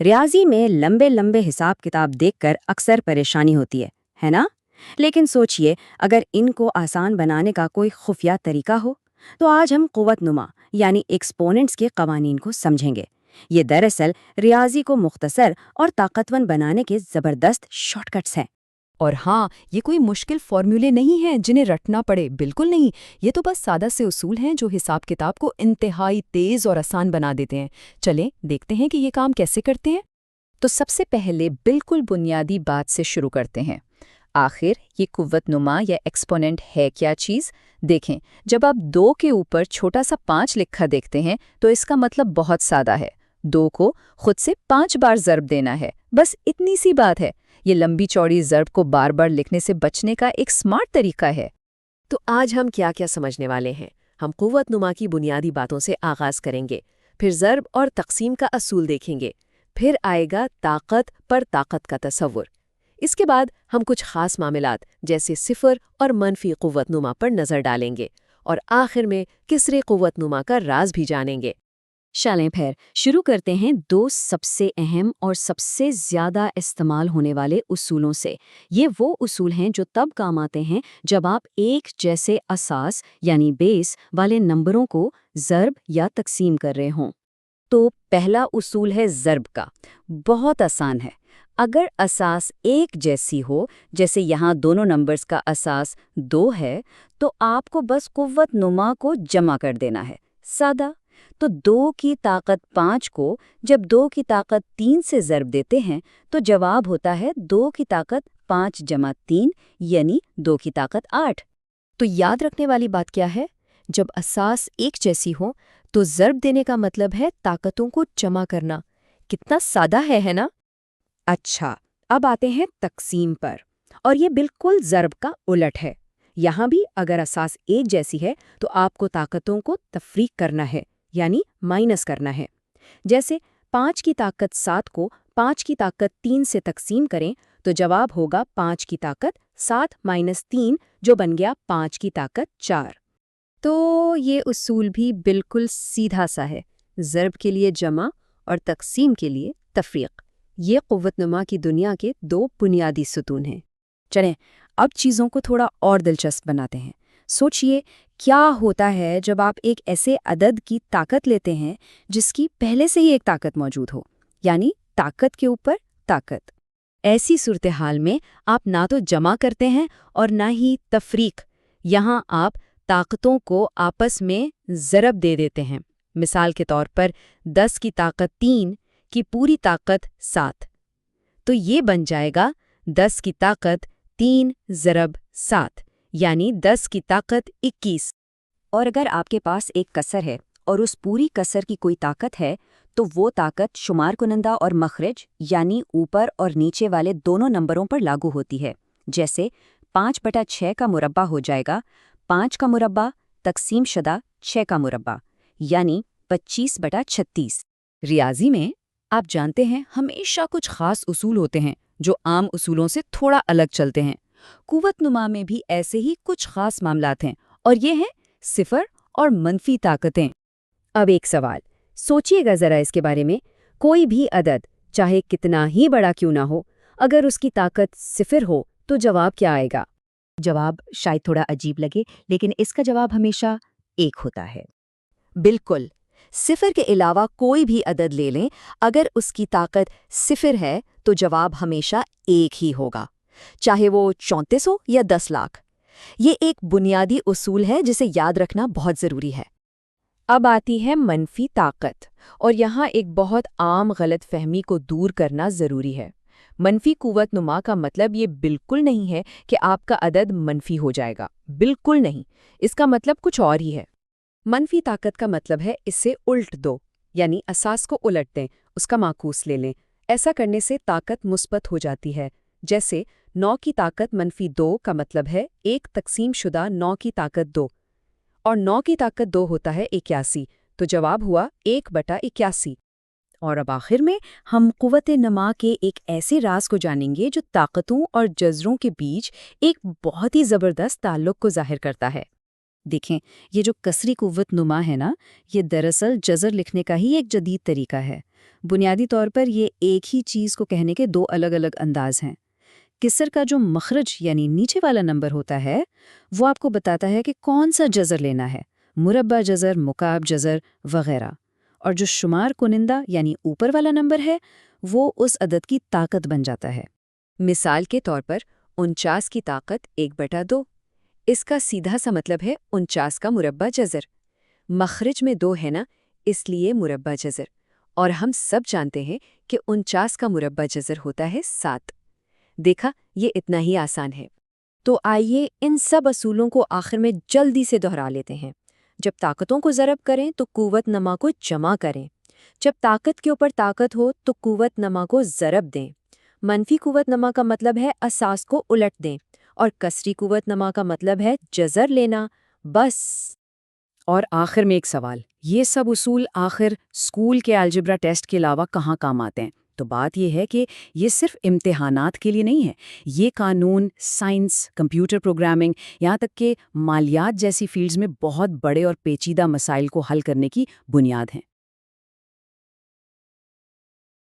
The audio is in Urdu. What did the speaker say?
ریاضی میں لمبے لمبے حساب کتاب دیکھ کر اکثر پریشانی ہوتی ہے نا؟ لیکن سوچئے اگر ان کو آسان بنانے کا کوئی خفیہ طریقہ ہو تو آج ہم قوت نما یعنی ایکسپوننٹس کے قوانین کو سمجھیں گے۔ یہ دراصل ریاضی کو مختصر اور طاقتور بنانے کے زبردست شارٹ کٹس ہیں۔ اور ہاں، یہ کوئی مشکل فارمولے نہیں ہیں جنہیں رٹنا پڑے، بالکل نہیں۔ یہ تو بس سادہ سے اصول ہیں جو حساب کتاب کو انتہائی تیز اور آسان بنا دیتے ہیں۔ چلیں دیکھتے ہیں کہ یہ کام کیسے کرتے ہیں۔ تو سب سے پہلے بالکل بنیادی بات سے شروع کرتے ہیں۔ آخر یہ قوت نما یا ایکسپوننٹ ہے کیا چیز؟ دیکھیں، جب آپ 2 کے اوپر چھوٹا سا 5 لکھا دیکھتے ہیں تو اس کا مطلب بہت سادہ ہے۔ 2 کو خود سے 5 بار ضرب دینا ہے، بس اتنی سی بات ہے۔ یہ لمبی چوڑی ضرب کو بار بار لکھنے سے بچنے کا ایک سمارٹ طریقہ ہے۔ تو آج ہم کیا کیا سمجھنے والے ہیں؟ ہم قوت نما کی بنیادی باتوں سے آغاز کریں گے، پھر ضرب اور تقسیم کا اصول دیکھیں گے، پھر آئے گا طاقت پر طاقت کا تصور۔ اس کے بعد ہم کچھ خاص معاملات جیسے صفر اور منفی قوت نما پر نظر ڈالیں گے، اور آخر میں کسرے قوت نما کا راز بھی جانیں گے۔ چلیں پھر شروع کرتے ہیں 2 سب سے اہم اور سب سے زیادہ استعمال ہونے والے اصولوں سے۔ یہ وہ اصول ہیں جو تب کام آتے ہیں جب آپ ایک جیسے اساس یعنی بیس والے نمبروں کو ضرب یا تقسیم کر رہے ہوں۔ تو پہلا اصول ہے ضرب کا۔ بہت آسان ہے۔ اگر اساس ایک جیسی ہو، جیسے یہاں دونوں نمبرز کا اساس 2 ہے، تو آپ کو بس قوت نما کو جمع کر دینا ہے۔ سادہ۔ تو 2 کی طاقت 5 کو جب 2 کی طاقت 3 سے ضرب دیتے ہیں تو جواب ہوتا ہے 2 کی طاقت 5 جمع 3 یعنی 2 کی طاقت 8۔ تو یاد رکھنے والی بات کیا ہے؟ جب اساس ایک جیسی ہو تو ضرب دینے کا مطلب ہے طاقتوں کو جمع کرنا۔ کتنا سادہ ہے نا؟ اچھا، اب آتے ہیں تقسیم پر، اور یہ بالکل ضرب کا الٹ ہے۔ یہاں بھی اگر اساس ایک جیسی ہے تو آپ کو طاقتوں کو تفریق کرنا ہے، یعنی مائنس کرنا ہے۔ جیسے 5 کی طاقت 7 کو 5 کی طاقت 3 سے تقسیم کریں تو جواب ہوگا 5 کی طاقت 7 مائنس 3 جو بن گیا 5 کی طاقت 4۔ تو یہ اصول بھی بالکل سیدھا سا ہے۔ ضرب کے لیے جمع اور تقسیم کے لیے تفریق۔ یہ قوت نما کی دنیا کے 2 بنیادی ستون ہیں۔ چلیں اب چیزوں کو تھوڑا اور دلچسپ بناتے ہیں۔ سوچئے کیا ہوتا ہے جب آپ ایک ایسے عدد کی طاقت لیتے ہیں جس کی پہلے سے ہی ایک طاقت موجود ہو، یعنی طاقت کے اوپر طاقت۔ ایسی صورتحال میں آپ نہ تو جمع کرتے ہیں اور نہ ہی تفریق، یہاں آپ طاقتوں کو آپس میں ضرب دے دیتے ہیں۔ مثال کے طور پر 10 کی طاقت 3 کی پوری طاقت 7، تو یہ بن جائے گا 10 کی طاقت 3 ضرب 7 یعنی 10 کی طاقت 21۔ اور اگر آپ کے پاس ایک کسر ہے اور اس پوری کسر کی کوئی طاقت ہے تو وہ طاقت شمار کنندہ اور مخرج یعنی اوپر اور نیچے والے دونوں نمبروں پر لاگو ہوتی ہے۔ جیسے 5/6 کا مربع ہو جائے گا 5 کا مربع تقسیم شدہ 6 کا مربع یعنی 25/36۔ ریاضی میں آپ جانتے ہیں ہمیشہ کچھ خاص اصول ہوتے ہیں جو عام اصولوں سے تھوڑا الگ چلتے ہیں۔ قوت نما میں بھی ایسے ہی کچھ خاص معاملات ہیں، اور یہ ہیں صفر اور منفی طاقتیں۔ اب ایک سوال سوچئے گا ذرا اس کے بارے میں، کوئی بھی عدد چاہے کتنا ہی بڑا کیوں نہ ہو، اگر اس کی طاقت صفر ہو تو جواب کیا آئے گا؟ جواب شاید تھوڑا عجیب لگے، لیکن اس کا جواب ہمیشہ 1 ہوتا ہے۔ بالکل، صفر کے علاوہ کوئی بھی عدد لے لیں، اگر اس کی طاقت صفر ہے تو جواب ہمیشہ 1 ہی ہوگا، چاہے وہ 34 ہو یا 10 لاکھ۔ یہ ایک بنیادی اصول ہے جسے یاد رکھنا بہت ضروری ہے۔ اب آتی ہے منفی طاقت، اور یہاں ایک بہت عام غلط فہمی کو دور کرنا ضروری ہے۔ منفی قوت نما کا مطلب یہ بالکل نہیں ہے کہ آپ کا عدد منفی ہو جائے گا، بالکل نہیں۔ اس کا مطلب کچھ اور ہی ہے۔ منفی طاقت کا مطلب ہے اسے الٹ دو، یعنی اساس کو الٹ دیں، اس کا معکوس لے لیں۔ ایسا کرنے سے طاقت مثبت ہو جاتی ہے۔ جیسے 9 کی طاقت -2 کا مطلب ہے 1 تقسیم شدہ 9 کی طاقت 2، اور 9 کی طاقت 2 ہوتا ہے 81، تو جواب ہوا 1/81۔ اور اب آخر میں ہم قوت نما کے ایک ایسے راز کو جانیں گے جو طاقتوں اور جذروں کے بیچ ایک بہت ہی زبردست تعلق کو ظاہر کرتا ہے۔ دیکھیں، یہ جو کسری قوت نما ہے نا، یہ دراصل جزر لکھنے کا ہی ایک جدید طریقہ ہے۔ بنیادی طور پر یہ ایک ہی چیز کو کہنے کے دو الگ الگ انداز ہیں۔ کسر کا جو مخرج یعنی نیچے والا نمبر ہوتا ہے وہ آپ کو بتاتا ہے کہ کون سا جزر لینا ہے، مربع جزر، مکعب جزر وغیرہ، اور جو شمار کنندہ یعنی اوپر والا نمبر ہے وہ اس عدد کی طاقت بن جاتا ہے۔ مثال کے طور پر 49 کی طاقت 1/2، اس کا سیدھا سا مطلب ہے 49 کا مربع جزر۔ مخرج میں 2 ہے نا، اس لیے مربع جزر، اور ہم سب جانتے ہیں کہ 49 کا مربع جزر ہوتا ہے 7۔ دیکھا، یہ اتنا ہی آسان ہے۔ تو آئیے ان سب اصولوں کو آخر میں جلدی سے دہرا لیتے ہیں۔ جب طاقتوں کو ضرب کریں تو قوت نما کو جمع کریں، جب طاقت کے اوپر طاقت ہو تو قوت نما کو ضرب دیں، منفی قوت نما کا مطلب ہے اساس کو الٹ دیں، اور کسری قوت نما کا مطلب ہے جزر لینا، بس۔ اور آخر میں ایک سوال، یہ سب اصول آخر اسکول کے الجبرا ٹیسٹ کے علاوہ کہاں کام آتے ہیں؟ تو بات یہ ہے کہ یہ صرف امتحانات کے لیے نہیں ہے، یہ قانون، سائنس، کمپیوٹر پروگرامنگ، یہاں تک کہ مالیات جیسی فیلڈز میں بہت بڑے اور پیچیدہ مسائل کو حل کرنے کی بنیاد ہیں۔